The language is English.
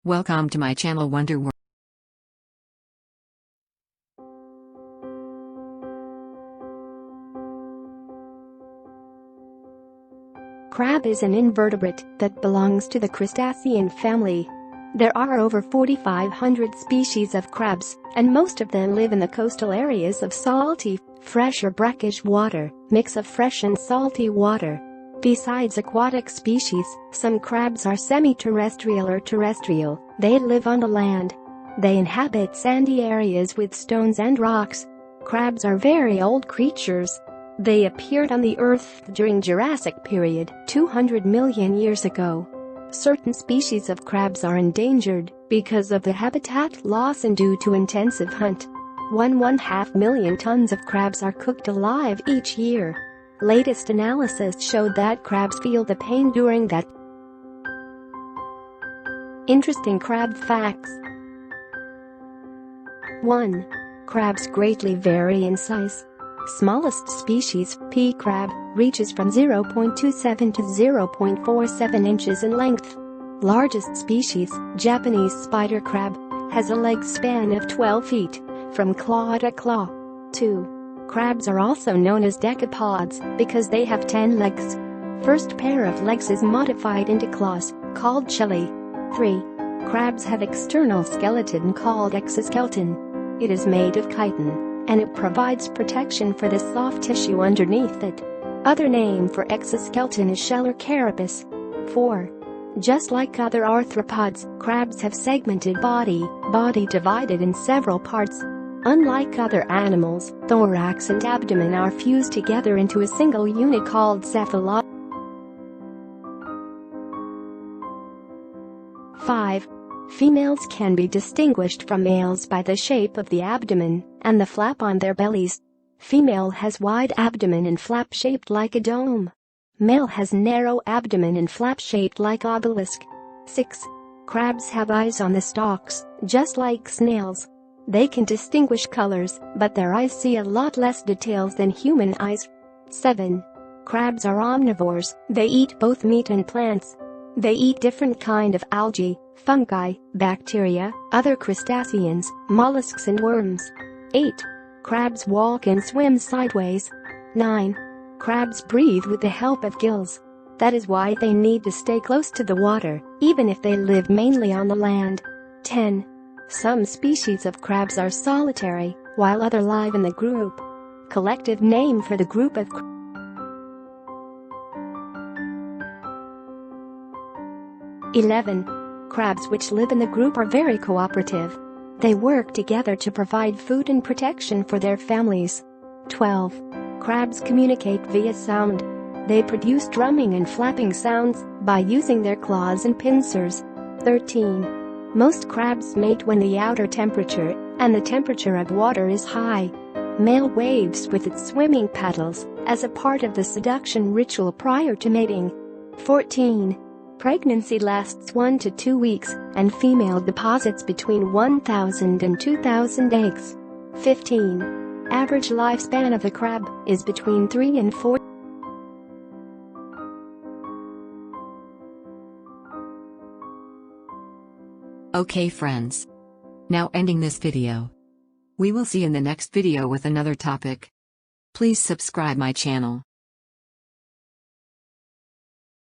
Welcome to my channel Wonder World. Crab is an invertebrate that belongs to the crustacean family. There are over 4,500 species of crabs, and most of them live in the coastal areas of salty, fresh or brackish water, mix of fresh and salty water. Besides aquatic species, some crabs are semi-terrestrial or terrestrial. They live on the land. They inhabit sandy areas with stones and rocks. Crabs are very old creatures. They appeared on the Earth during Jurassic period, 200 million years ago. Certain species of crabs are endangered because of the habitat loss and due to intensive hunt. 1.5 million tons of crabs are cooked alive each year. Latest analysis showed that crabs feel the pain during that. Interesting crab facts. 1. Crabs greatly vary in size. Smallest species, pea crab, reaches from 0.27 to 0.47 inches in length. Largest species, Japanese spider crab, has a leg span of 12 feet, from claw to claw. 2. Crabs are also known as decapods because they have 10 legs. First pair of legs is modified into claws, called chelae. 3. Crabs have external skeleton called exoskeleton. It is made of chitin, and it provides protection for the soft tissue underneath it. Other name for exoskeleton is shell or carapace. 4. Just like other arthropods, crabs have segmented body divided in several parts. Unlike other animals, thorax and abdomen are fused together into a single unit called cephalon. 5. Females can be distinguished from males by the shape of the abdomen and the flap on their bellies. Female has wide abdomen and flap shaped like a dome. Male has narrow abdomen and flap shaped like obelisk. 6. Crabs have eyes on the stalks, just like snails. They can distinguish colors, but their eyes see a lot less details than human eyes. 7. Crabs are omnivores. They eat both meat and plants. They eat different kind of algae, fungi, bacteria, other crustaceans, mollusks and worms. 8. Crabs walk and swim sideways. 9. Crabs breathe with the help of gills. That is why they need to stay close to the water, even if they live mainly on the land. 10. Some species of crabs are solitary, while others live in the group. Collective name for the group of 11. Crabs which live in the group are very cooperative. They work together to provide food and protection for their families. 12. Crabs communicate via sound. They produce drumming and flapping sounds by using their claws and pincers. 13. Most crabs mate when the outer temperature and the temperature of water is high. Male waves with its swimming paddles as a part of the seduction ritual prior to mating. 14. Pregnancy lasts 1 to 2 weeks, and female deposits between 1,000 and 2,000 eggs. 15. Average lifespan of a crab is between 3 and 4. Okay friends. Now ending this video. We will see in the next video with another topic. Please subscribe my channel.